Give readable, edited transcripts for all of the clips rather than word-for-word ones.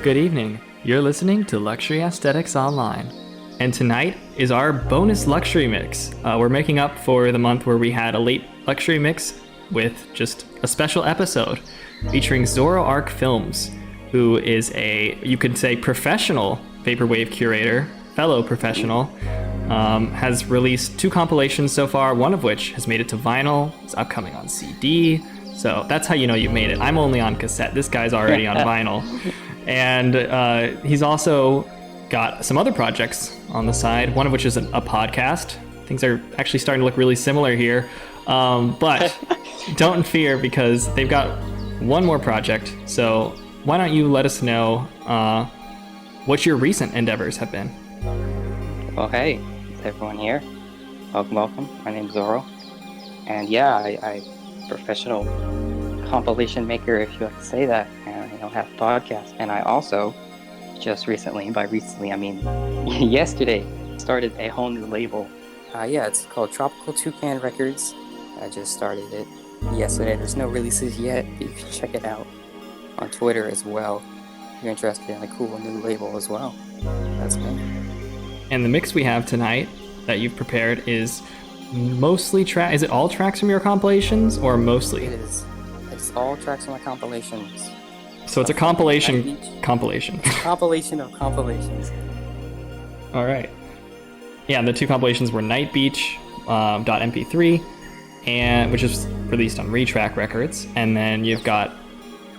Good evening. You're listening to Luxury Aesthetics Online. And tonight is our bonus luxury mix. We're making up for the month where we had a late luxury mix with just a special episode featuring Zoroarkfilms, who is a, you could say, professional vaporwave curator, fellow professional. Has released 2 compilations so far, one of which has made it to vinyl. It's upcoming on CD. So that's how you know you made it. I'm only on cassette. This guy's already on vinyl. And he's also got some other projects on the side, one of which is a podcast. Things are actually starting to look really similar here. But don't fear, because they've got one more project. So why don't you let us know what your recent endeavors have been? Well, hey, everyone here. Welcome. My name's Zoro. And yeah, I professional compilation maker, if you have to say that, and have a podcast. And I also just recently, by recently I mean yesterday, started a whole new label. It's called Tropical Toucan Records. I just started it yesterday. There's no releases yet, but you can check it out on Twitter as well if you're interested in a cool new label as well. That's me. And the mix we have tonight that you've prepared is mostly is it all tracks from your compilations, or mostly? It is. It's all tracks from my compilations. So it's a compilation. Compilation of compilations. All right. Yeah, and the 2 compilations were Night Beach .mp3, and which is released on Retrac Records, and then you've got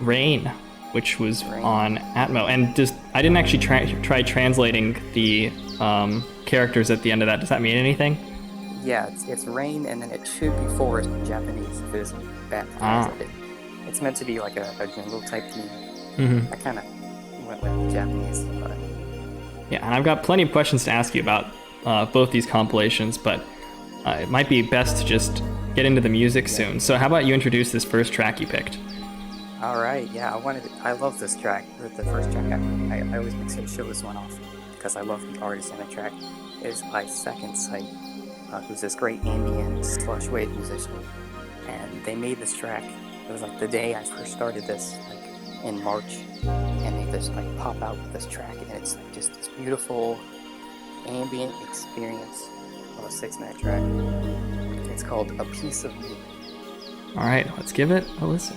Rain, which was on ATMO. And I didn't actually try translating the characters at the end of that. Does that mean anything? Yeah, it's Rain, and then it should be Forest in Japanese if it's bad translated. It's meant to be like a jungle type theme. Mm-hmm. I kind of went with Japanese, but yeah, and I've got plenty of questions to ask you about both these compilations, but it might be best to just get into the music soon. So how about you introduce this first track you picked? All right, yeah, I love this track. The first track, I always make sure to show this one off because I love the artist in the track. It is by Second Sight, who's this great ambient slush wave musician, and they made this track. It was like the day I first started this, like in March, and they just like pop out with this track, and it's like just this beautiful ambient experience of a 6-minute track. It's called A Piece of Me. All right, let's give it a listen.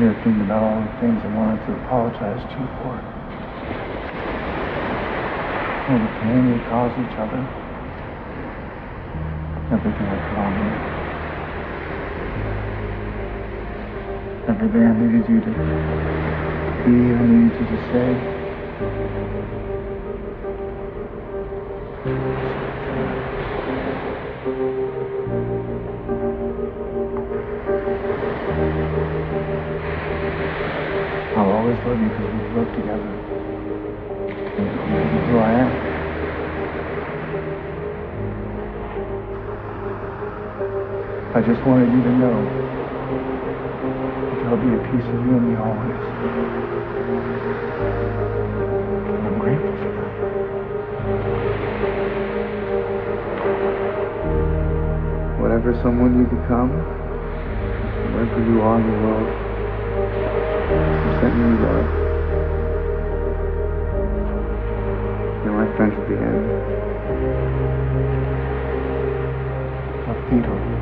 Here thinking about all the things I wanted to apologize to you for. All the pain we caused each other. Everything I put on you. Everything I needed you to be, I needed you to say. I'll always love you because we work together. And you know who I am. I just wanted you to know that there'll be a piece of you and me always. And I'm grateful for that. Whatever someone you become, wherever you are in the world, I'm sending you love. You're my friend at the end. I'll feed on you.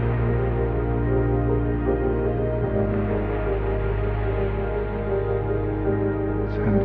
Send.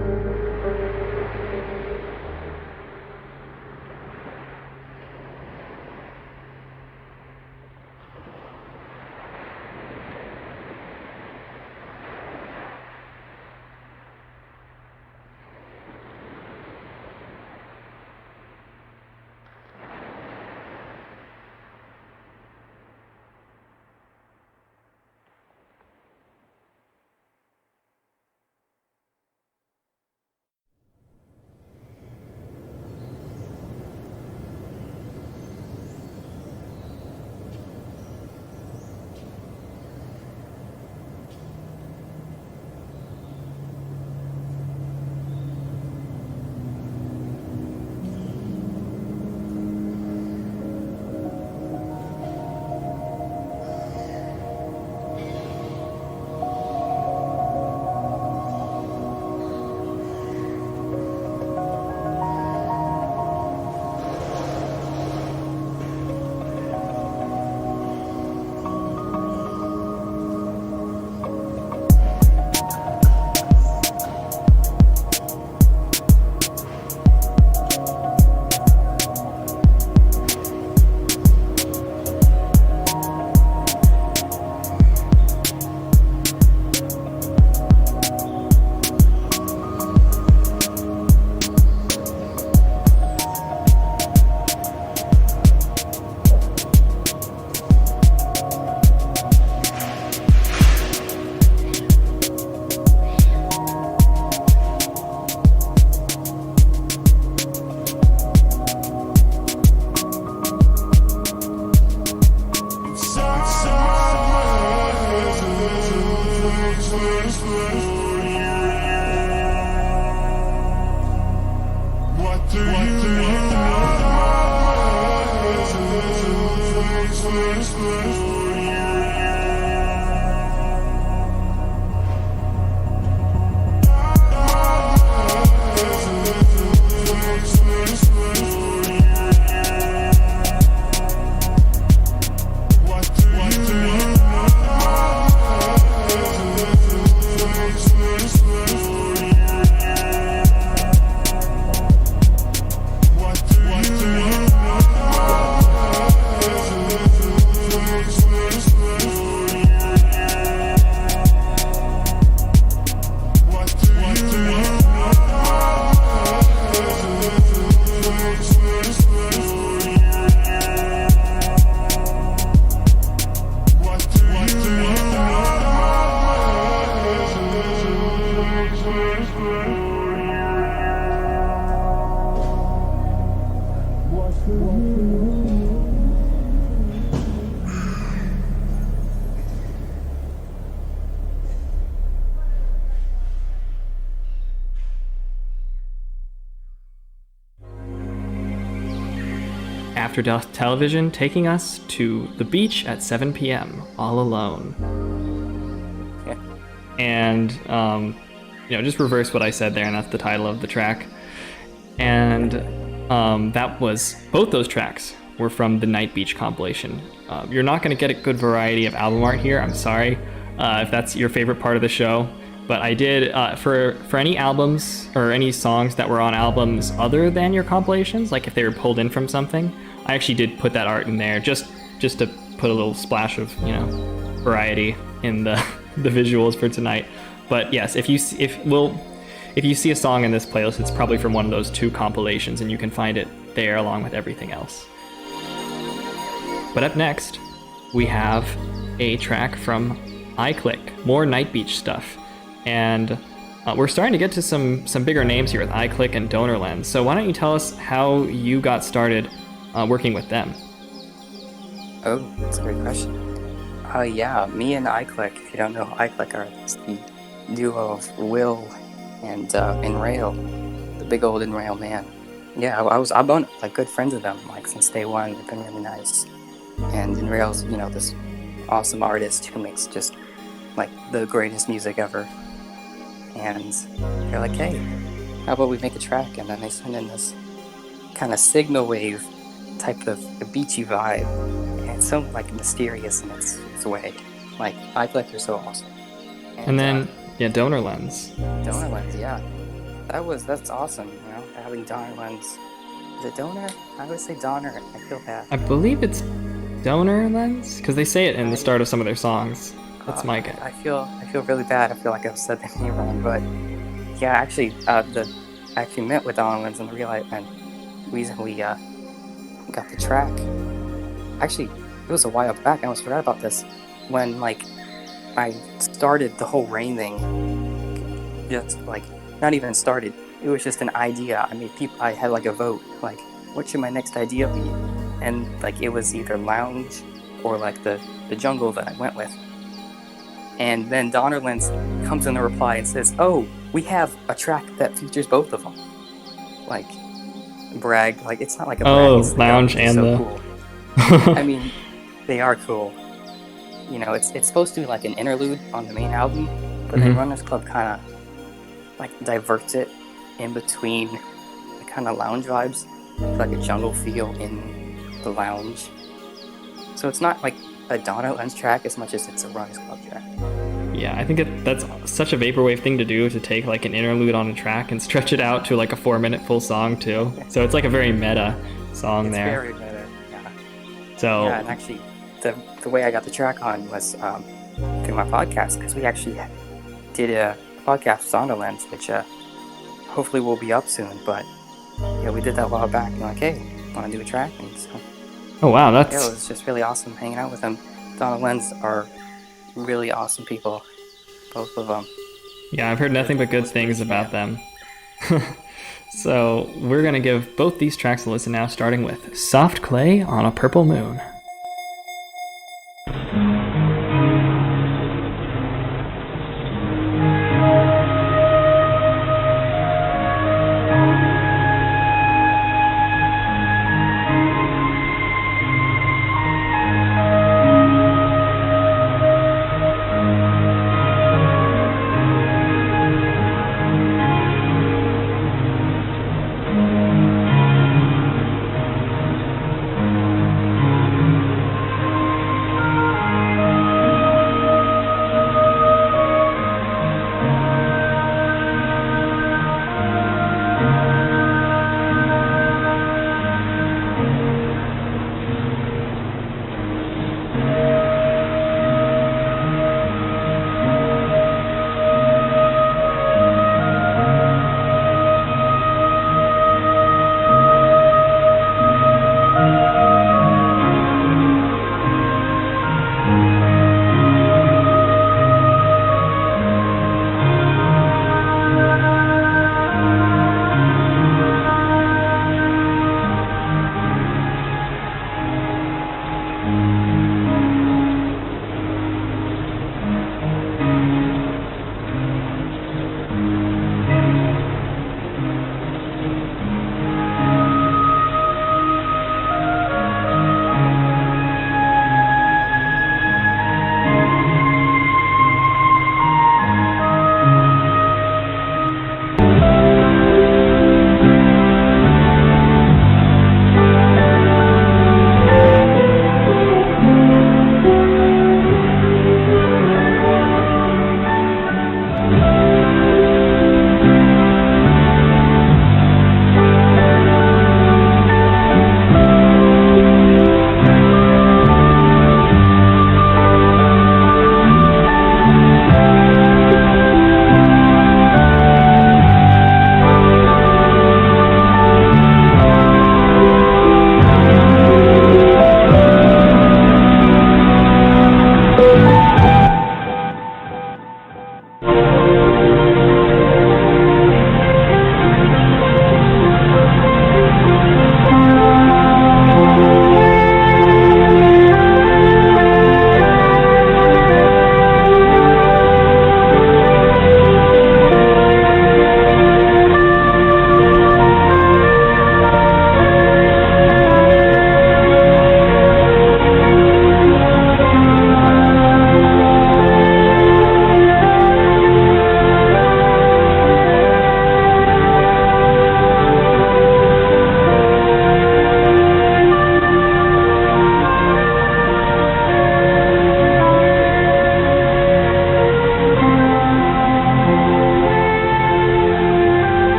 After Death Television, taking us to the beach at 7 p.m. all alone. Yeah. And just reverse what I said there, and that's the title of the track. And that was, both those tracks were from the Night Beach compilation. You're not going to get a good variety of album art here. I'm sorry if that's your favorite part of the show. But I did, for any albums or any songs that were on albums other than your compilations, like if they were pulled in from something, I actually did put that art in there just to put a little splash of, variety in the visuals for tonight. But yes, if you see a song in this playlist, it's probably from one of those 2 compilations, and you can find it there along with everything else. But up next, we have a track from iClick, more Night Beach stuff. And we're starting to get to some bigger names here with iClick and Donor Lens. So why don't you tell us how you got started working with them? Oh, that's a great question. Yeah, me and iClick, if you don't know who iClick are, it's the duo of Will and Rail, the big old Rail man. Yeah, I've been like good friends with them like since day one. They've been really nice. And Rail's, this awesome artist who makes just like the greatest music ever. And they're like, hey, how about we make a track? And then they send in this kind of signal wave type of a beachy vibe. And it's so like mysterious in its way. Like, iClick are so awesome. And then, Donor Lens. Donor Lens, yeah. That's awesome, having Donor Lens. Is it Donor? I would say Donor. I feel bad. I believe it's Donor Lens, because they say it in the start of some of their songs. That's my guess. I feel really bad. I feel like I've said the name wrong, but yeah, actually, I actually met with Donor Lens and realized, and the reason we got the track. Actually, it was a while back. I almost forgot about this. When like I started the whole Rain thing, just like not even started. It was just an idea. I mean, I had like a vote, like what should my next idea be? And like it was either lounge or like the jungle that I went with. And then Donor Lens comes in the reply and says, oh, we have a track that features both of them. Like, brag. Like, it's not like a brag. Oh, it's lounge and so the... cool. I mean, they are cool. It's supposed to be like an interlude on the main album, but then Runners Club kind of, like, diverts it in between the kind of lounge vibes, like a jungle feel in the lounge. So it's not like a Donor Lens track as much as it's a Runners Club track. Yeah, I think that's such a vaporwave thing to do, to take like an interlude on a track and stretch it out to like a 4-minute full song too. So it's like a very meta song it's there. Very meta, yeah. So yeah, and actually, the way I got the track on was through my podcast, because we actually did a podcast with Donor Lens, which hopefully will be up soon. But yeah, we did that a while back. And like, hey, want to do a track? And so. Oh wow, Yeah, it was just really awesome hanging out with them. Donor Lens are really awesome people, both of them. Yeah, I've heard nothing but good things about them. So we're gonna give both these tracks a listen now, starting with Soft Clay on a Purple Moon.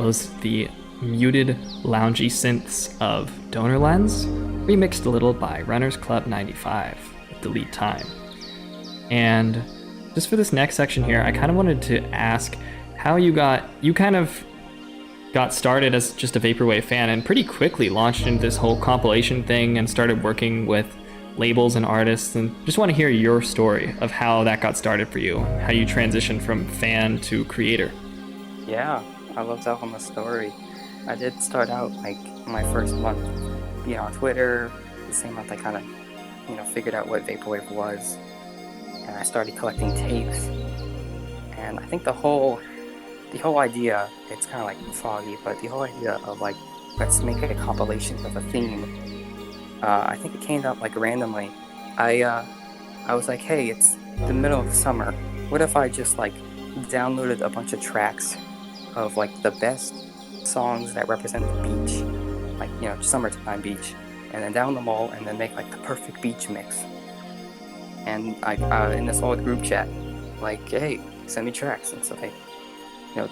was the muted, loungy synths of Donor Lens, remixed a little by Runners Club 95 with Delete Time. And just for this next section here, I kind of wanted to ask how you kind of got started as just a Vaporwave fan and pretty quickly launched into this whole compilation thing and started working with labels and artists, and just want to hear your story of how that got started for you, how you transitioned from fan to creator. Yeah, I love telling the story. I did start out like my first month being on Twitter. The same month I kind of, figured out what Vaporwave was, and I started collecting tapes. And I think the whole idea, it's kind of like foggy, but the whole idea of like, let's make a compilation with a theme, I think it came up like randomly. I was like, hey, it's the middle of the summer. What if I just like downloaded a bunch of tracks of like the best songs that represent the beach, like, summertime beach, and then down them all and then make like the perfect beach mix. And I in this old group chat, like, hey, send me tracks. And so they,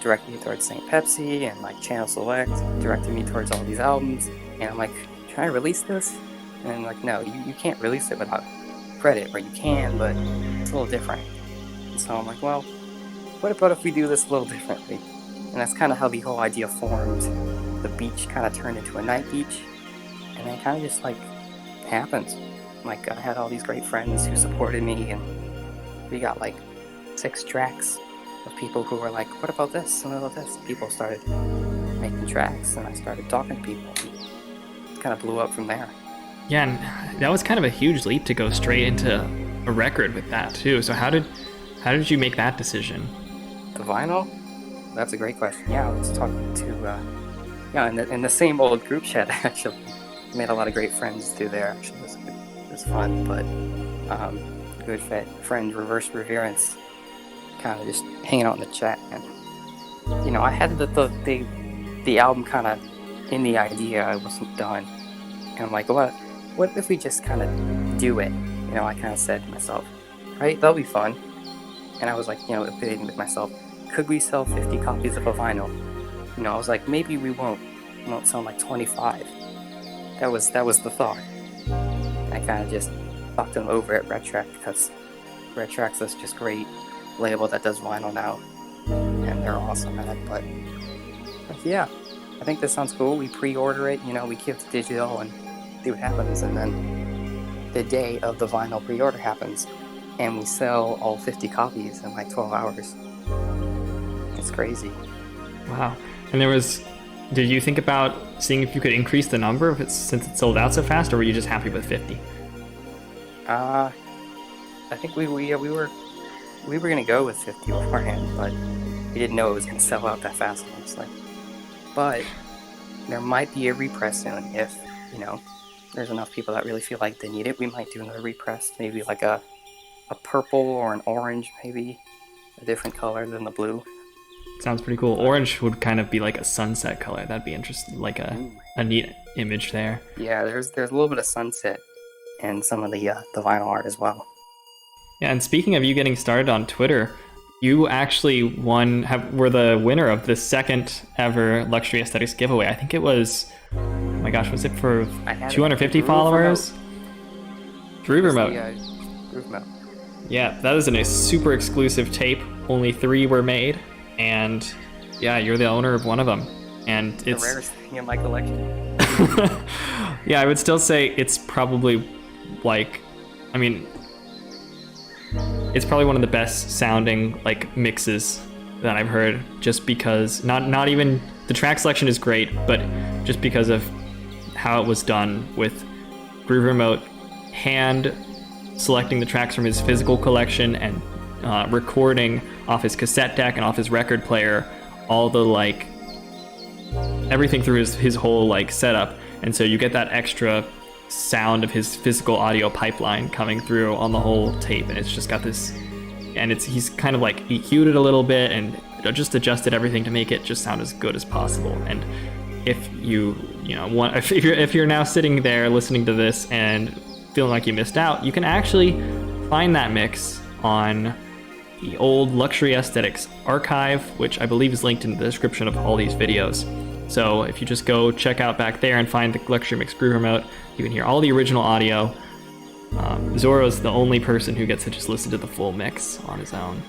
directed me towards St. Pepsi and like Channel Select, directed me towards all these albums. And I'm like, can I release this? And like, no, you can't release it without credit, or you can, but it's a little different. And so I'm like, well, what about if we do this a little differently? And that's kind of how the whole idea formed. The beach kind of turned into a night beach, and then it kind of just like happened. Like, I had all these great friends who supported me, and we got like 6 tracks of people who were like, what about this and what about this? People started making tracks, and I started talking to people, and it kind of blew up from there. Yeah, and that was kind of a huge leap to go straight into a record with that too. So how did you make that decision? The vinyl? That's a great question. Yeah, I was talking to in the same old group chat actually. Made a lot of great friends through there. Actually, it was fun. But good friend Reverse Reverence, kind of just hanging out in the chat, and I had the album kind of in the idea. I wasn't done, and I'm like, what if we just kind of do it? I kind of said to myself, right, that'll be fun. And I was like, debating with myself, could we sell 50 copies of a vinyl? I was like, maybe we won't sell like 25. That was the thought. And I kind of just talked them over at Retrac, because Retrac's this just great label that does vinyl now, and they're awesome at it. But yeah, I think this sounds cool. We pre-order it, we give it digital and see what happens, and then the day of the vinyl pre-order happens, and we sell all 50 copies in like 12 hours. It's crazy. Wow. And did you think about seeing if you could increase the number since it sold out so fast, or were you just happy with 50? I think we were gonna go with 50 beforehand, but we didn't know it was gonna sell out that fast, honestly. But there might be a repress soon if, there's enough people that really feel like they need it. We might do another repress, maybe like a purple or an orange, maybe a different color than the blue. Sounds pretty cool. Orange would kind of be like a sunset color. That'd be interesting, like a neat image there. Yeah, there's a little bit of sunset in some of the vinyl art as well. Yeah, and speaking of you getting started on Twitter, you actually were the winner of the second ever Luxury Aesthetics giveaway. I think it was, oh my gosh, was it for 250 followers? Groove Remote. Groove Remote. Yeah, that is a super exclusive tape. Only 3 were made, and yeah, you're the owner of one of them. And it's the rarest thing in my collection. Yeah, I would still say it's probably it's probably one of the best sounding like mixes that I've heard, just because not even the track selection is great, but just because of how it was done with Groove Remote hand selecting the tracks from his physical collection and recording off his cassette deck and off his record player, all the everything through his whole setup, and so you get that extra sound of his physical audio pipeline coming through on the whole tape, and it's just got this, and he's kind of EQ'd it a little bit and just adjusted everything to make it just sound as good as possible. And if if you're now sitting there listening to this and feeling like you missed out, you can actually find that mix on the old Luxury Aesthetics archive, which I believe is linked in the description of all these videos. So if you just go check out back there and find the Luxury Mix Groove Remote, you can hear all the original audio. Zoro's the only person who gets to just listen to the full mix on his own.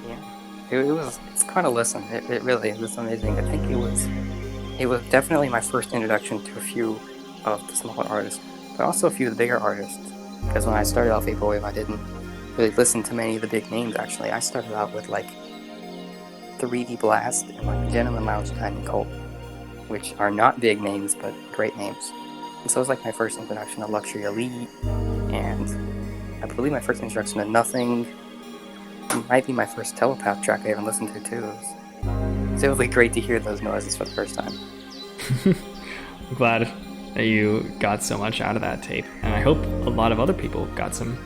Yeah, it's kind of listen. It really is. It's amazing. I think it was definitely my first introduction to a few of the smaller artists, but also a few of the bigger artists. Because when I started off Vaporwave, I didn't really listen to many of the big names. Actually, I started out with like 3D Blast and like Gentleman Lounge Time and Colt, which are not big names but great names. And so it was like my first introduction to Luxury Elite, and I believe my first introduction to Nothing. It might be my first Telepath track I even listened to too. It's really great to hear those noises for the first time. I'm glad that you got so much out of that tape, and I hope a lot of other people got some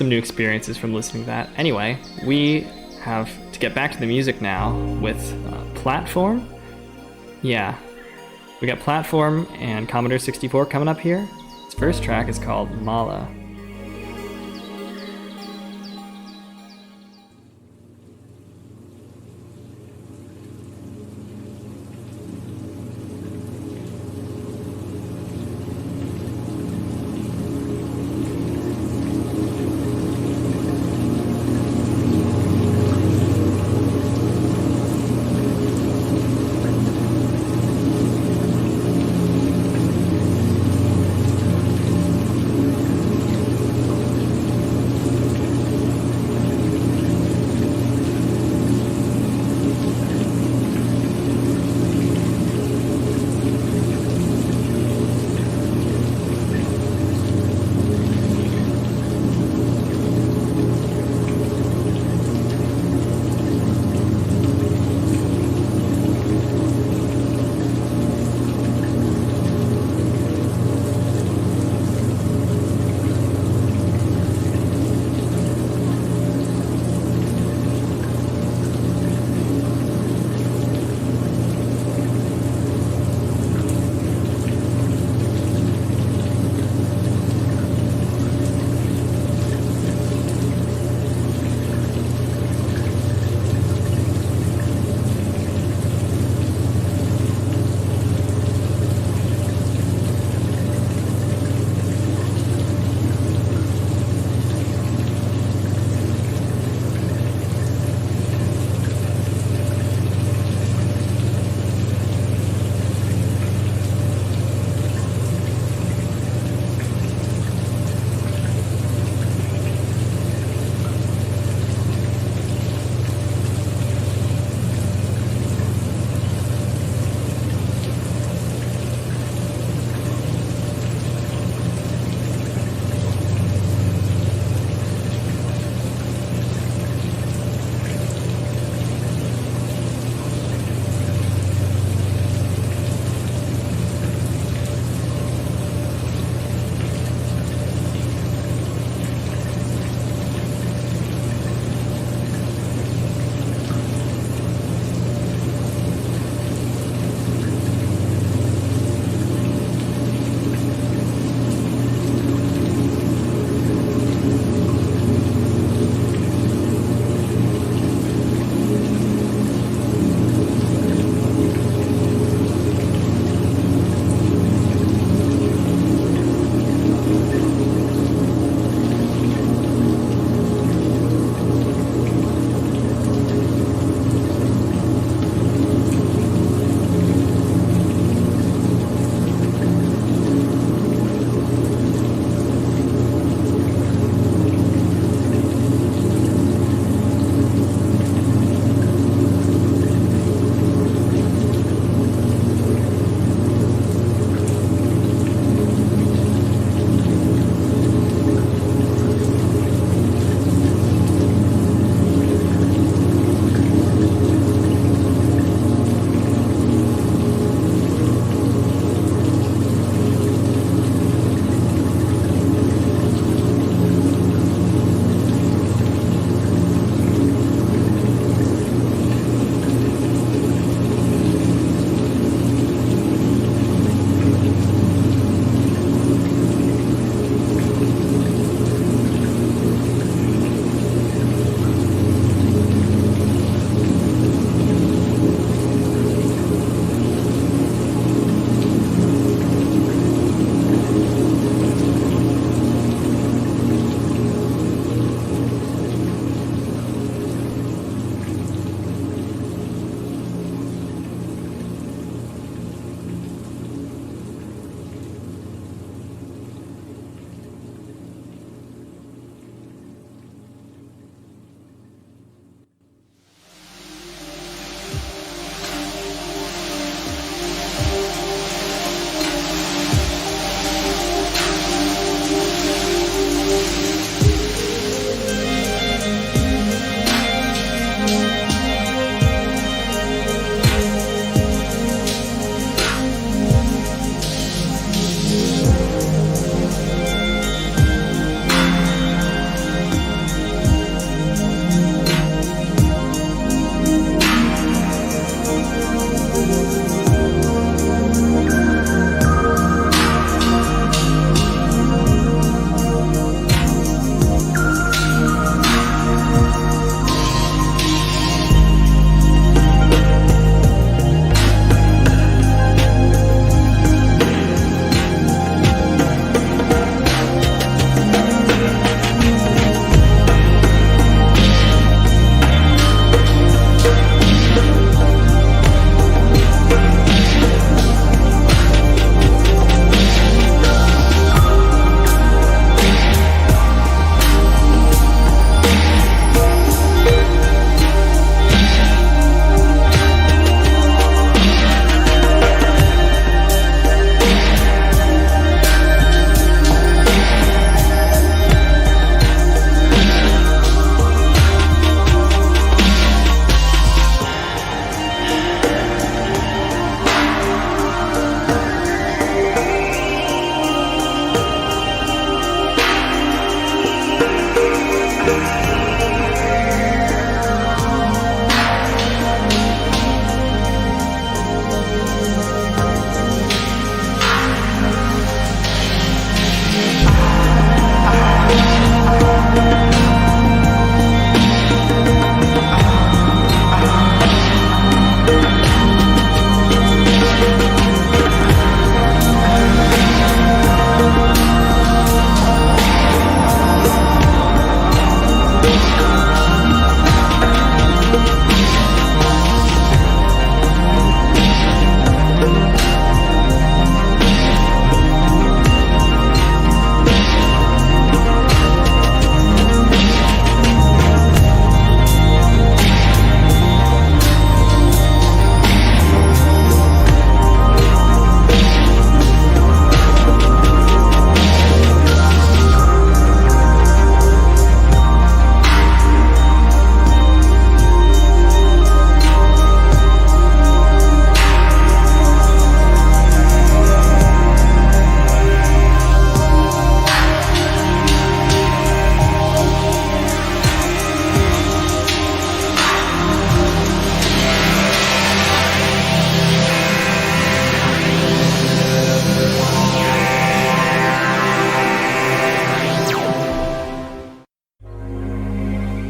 new experiences from listening to that. Anyway, we have to get back to the music now with Platform. Yeah, we got Platform and Commodore 64 coming up here. Its first track is called Mala.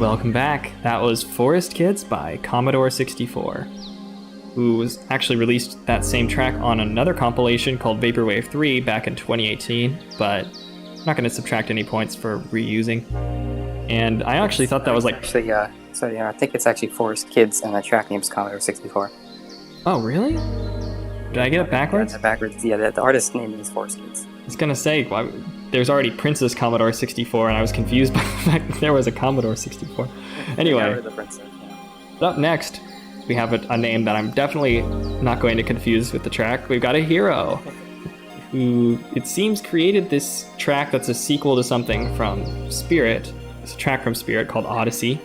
Welcome back. That was Forest Kids by Commodore 64, who was actually released that same track on another compilation called Vaporwave 3 back in 2018, but I'm not going to subtract any points for reusing. And I actually thought that was like... Actually, I think it's actually Forest Kids and the track name's Commodore 64. Oh, really? Did I get it backwards? Yeah, backwards. Yeah, the artist name is Forest Kids. I was going to say, well, there's already Prince's Commodore 64, and I was confused by the fact that there was a Commodore 64. Anyway, The Princess, yeah. Up next, we have a name that I'm definitely not going to confuse with the track. We've got a hero who, it seems, created this track that's a sequel to something from Spirit. It's a track from Spirit called Odyssey.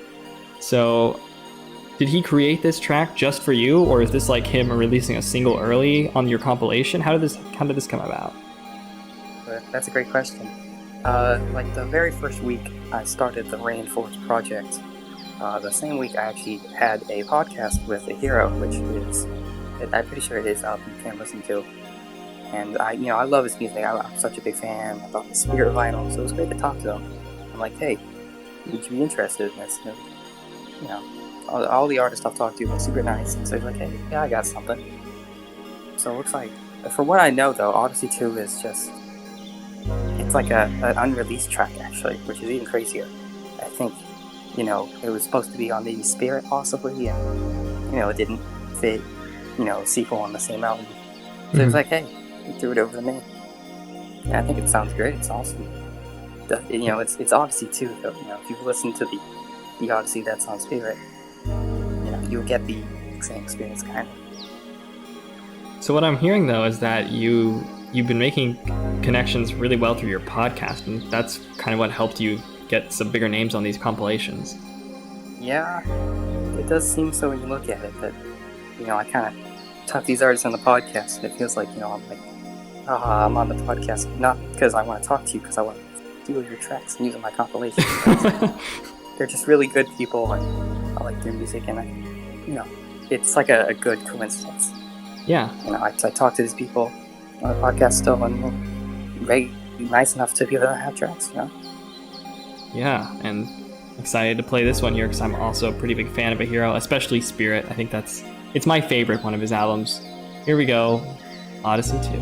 So, did he create this track just for you, or is this like him releasing a single early on your compilation? How did this come about? That's a great question. Like the very first week I started the Rainforest project, the same week I actually had a podcast with a hero, which is, I'm pretty sure it is album you can listen to. And I love his music. I'm such a big fan. I thought the Spirit vinyl, so it was great to talk to him. I'm like, hey, would you be interested in this? All the artists I've talked to have been super nice, and so he's like, hey, yeah, I got something. So it looks like, from what I know though, Odyssey 2 is just, it's like an unreleased track actually, which is even crazier. I think, it was supposed to be on maybe Spirit possibly, and, it didn't fit, a sequel on the same album. So it was like, hey, he threw it over to me. And I think it sounds great, it's awesome. It's Odyssey 2 though, if you listen to the Odyssey that's on Spirit, you'll get the same experience kind of. So what I'm hearing though is that you've been making connections really well through your podcast, and that's kind of what helped you get some bigger names on these compilations. Yeah, it does seem so when you look at it, that, I kind of talk to these artists on the podcast, and it feels like, I'm like, I'm on the podcast, not because I want to talk to you, because I want to steal your tracks and use them in my compilation. They're just really good people, and I like their music, and it's like a good coincidence. Yeah. I talk to these people on the podcast still, and very nice enough to be able to have tracks, Yeah, and excited to play this one here because I'm also a pretty big fan of a hero, especially Spirit. I think it's my favorite one of his albums. Here we go, Odyssey 2.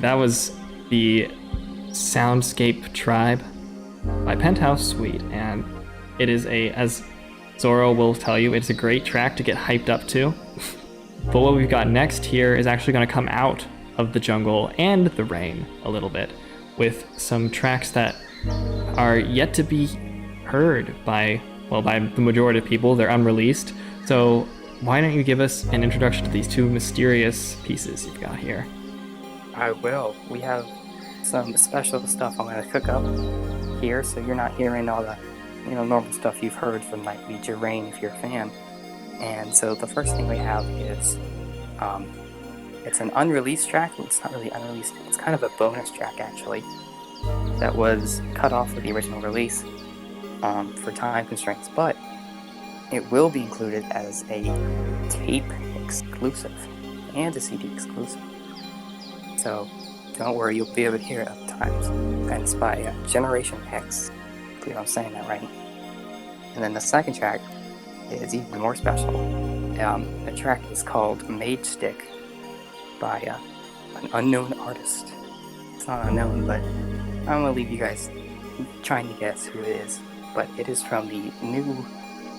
that was the Soundscape Tribe by Penthouse Suite, and it is as Zoro will tell you, it's a great track to get hyped up to. But what we've got next here is actually going to come out of the jungle and the rain a little bit, with some tracks that are yet to be heard by the majority of people. They're unreleased. So why don't you give us an introduction to these two mysterious pieces you've got here? I will. We have some special stuff I'm going to cook up here, so you're not hearing all the normal stuff you've heard from like Beat Your Rain if you're a fan. And so the first thing we have is it's an unreleased track. It's not really unreleased, it's kind of a bonus track actually, that was cut off of the original release for time constraints, but it will be included as a tape exclusive and a CD exclusive. So don't worry, you'll be able to hear it at times. And it's by Generation X. I believe I'm saying that right. And then the second track is even more special. The track is called Mage Stick by an unknown artist. It's not unknown, but I'm going to leave you guys trying to guess who it is. But it is from the new,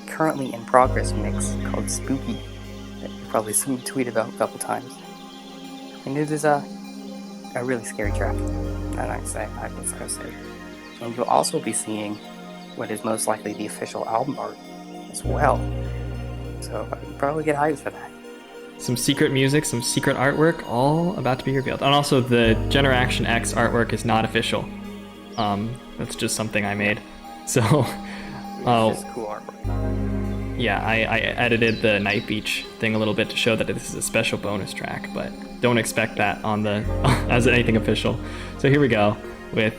currently in progress mix called Spooky, that you've probably seen me tweet about a couple times. And it is a really scary track, I was gonna say. And you'll also be seeing what is most likely the official album art as well. So you probably get hyped for that. Some secret music, some secret artwork, all about to be revealed. And also the Generation X artwork is not official. That's just something I made. So, it's just cool artwork. Yeah, I edited the Night Beach thing a little bit to show that this is a special bonus track, but don't expect that on the as anything official. So here we go with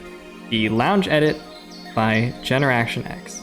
the Lounge Edit by Generation X.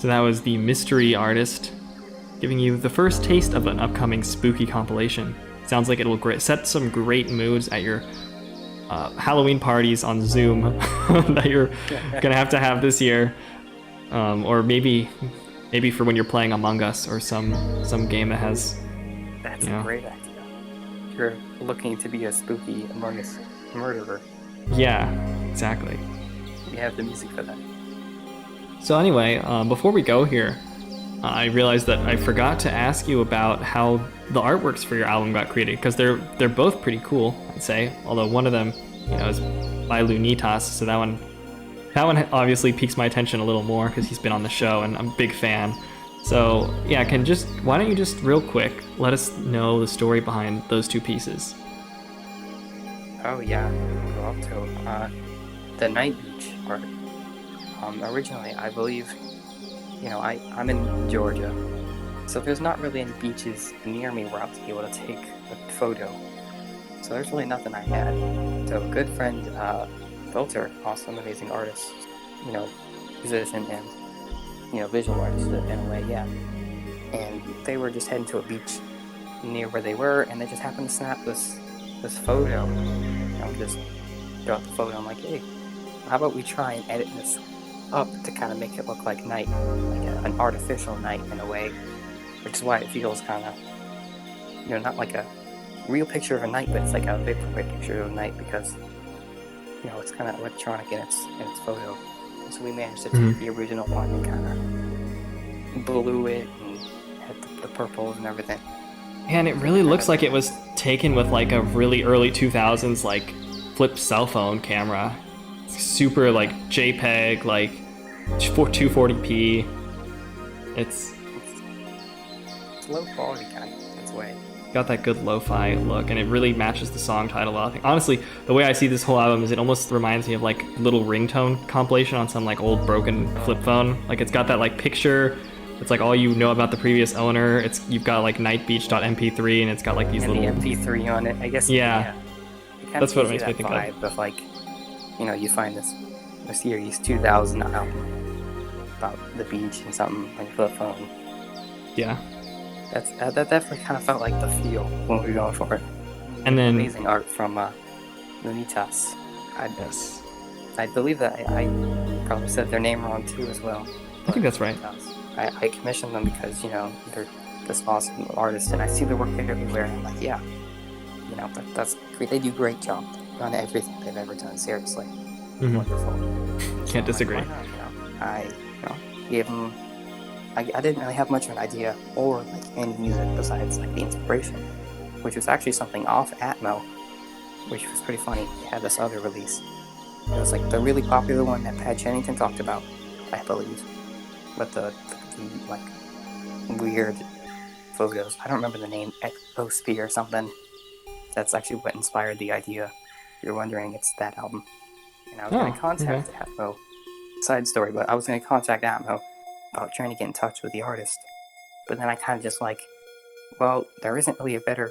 So that was the Mystery Artist, giving you the first taste of an upcoming spooky compilation. Sounds like it will set some great moods at your Halloween parties on Zoom that you're gonna have this year, or maybe for when you're playing Among Us or some game that has. That's a great idea. If you're looking to be a spooky Among Us murderer. Yeah, exactly. We have the music for that. So anyway, before we go here, I realized that I forgot to ask you about how the artworks for your album got created, because they're both pretty cool, I'd say. Although one of them, is by Lunitas, so that one obviously piques my attention a little more because he's been on the show and I'm a big fan. So yeah, why don't you just real quick let us know the story behind those two pieces? Oh yeah, we'll go up to the Night Beach art. Originally, I believe, I'm in Georgia, so there's not really any beaches near me where I was able to take a photo. So there's really nothing I had. So a good friend, Filter, also an amazing artist, musician and, visual artist in a way, yeah. And they were just heading to a beach near where they were, and they just happened to snap this photo. Just got the photo. I'm like, hey, how about we try and edit this up to kind of make it look like night, like an artificial night in a way, which is why it feels kind of, not like a real picture of a night, but it's like a vaporwave picture of a night because, it's kind of electronic in its photo. So we managed to take the original one and kind of blew it and had the purples and everything. And it really looks like it was taken with like a really early 2000s like flip cell phone camera. Super like JPEG, like 240p. It's low quality kind of its way. Got that good lo-fi look, and it really matches the song title well. Honestly, the way I see this whole album is it almost reminds me of like little ringtone compilation on some like old broken flip phone. Like it's got that like picture. It's like all you know about the previous owner. You've got like nightbeach.mp3 and it's got like these little the MP3 on it. I guess. Yeah. It That's what it makes me think of. Of like, you find this series 2000 album about the beach and something on your flip phone. Yeah. That definitely kind of felt like the feel when we were going for it. And then amazing art from Lunitas. Yes. I believe that I probably said their name wrong too as well. I think that's right. I commissioned them because they're this awesome artist and I see their work everywhere and I'm like, yeah, that's great. They do a great job on everything they've ever done. Seriously, wonderful. Can't disagree. I gave them. I didn't really have much of an idea or like any music besides like the inspiration, which was actually something off ATMO, which was pretty funny. They had this other release. It was like the really popular one that Pat Jennington talked about, I believe, but the like weird photos. I don't remember the name, Exosphere or something. That's actually what inspired the idea. If you're wondering, it's that album. And I was going to contact ATMO. Side story, but I was going to contact ATMO about trying to get in touch with the artist. But then I kind of just like, well, there isn't really a better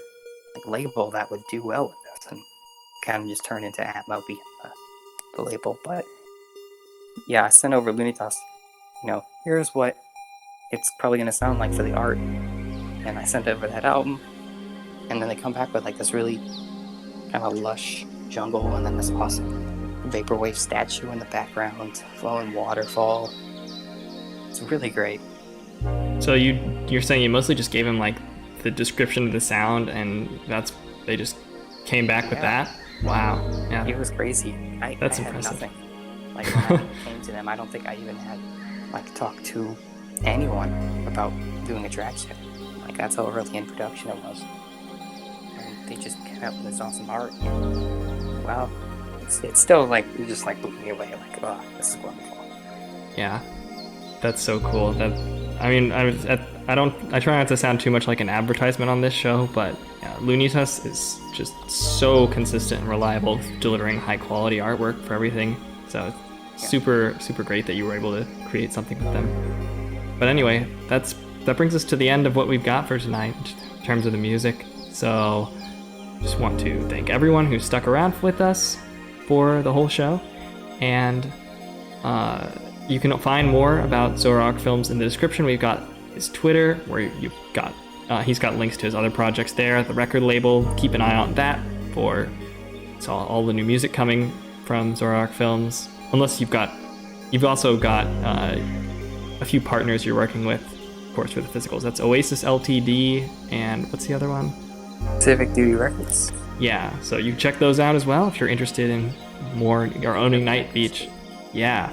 like label that would do well with this, and kind of just turned into ATMO being the label. But yeah, I sent over Lunitas. Here's what it's probably going to sound like for the art, and I sent over that album, and then they come back with like this really kind of lush jungle, and then this awesome vaporwave statue in the background, flowing waterfall. It's really great. So you're saying you mostly just gave him like the description of the sound, and they just came back with that? Wow. Yeah. It was crazy. That's I impressive. Had nothing. Like when I came to them, I don't think I even had like talked to anyone about doing a track set. Like that's how early in production it was. And they just came out with this awesome art. And, wow. It's still like it just like blew me away. Like, oh, this is wonderful. Yeah. That's so cool. I try not to sound too much like an advertisement on this show, but yeah, Lunitas is just so consistent and reliable, delivering high quality artwork for everything. So it's super, super great that you were able to create something with them. But anyway, that brings us to the end of what we've got for tonight in terms of the music. So just want to thank everyone who stuck around with us for the whole show. And you can find more about Zoroarkfilms in the description. We've got his Twitter, where you've got he's got links to his other projects there. The record label, keep an eye on that for all the new music coming from Zoroarkfilms. Unless you've also got a few partners you're working with, of course, for the physicals. That's Oasis Ltd. and what's the other one? Civic Duty Records. Yeah, so you can check those out as well if you're interested in more or owning Night Beach. Yeah.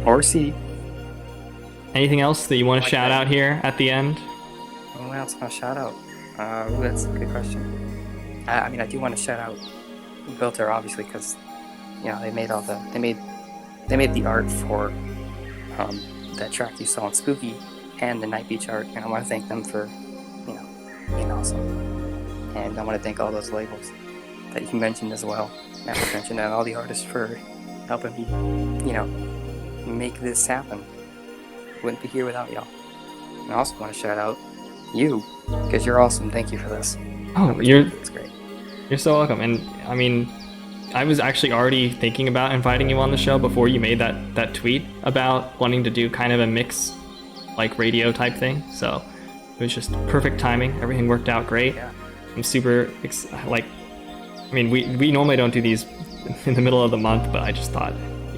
Or C. Anything else that you want to shout out here at the end? What else want to shout out? That's a good question. I mean, I do want to shout out Filter, obviously, because they made the art for that track you saw on Spooky and the Night Beach art, and I want to thank them for being awesome. And I want to thank all those labels that you mentioned as well, and all the artists for helping me, make this happen. Wouldn't be here without y'all. And I also want to shout out you, because you're awesome. Thank you for this. Oh, it's great. You're so welcome. And I mean, I was actually already thinking about inviting you on the show before you made that tweet about wanting to do kind of a mix, like radio type thing. So it was just perfect timing. Everything worked out great. Yeah. I'm super we normally don't do these in the middle of the month, but I just thought,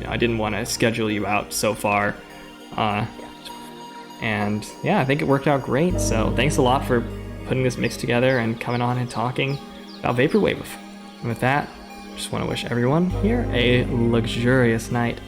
I didn't want to schedule you out so far. And yeah, I think it worked out great. So thanks a lot for putting this mix together and coming on and talking about Vaporwave. And with that, I just want to wish everyone here a luxurious night.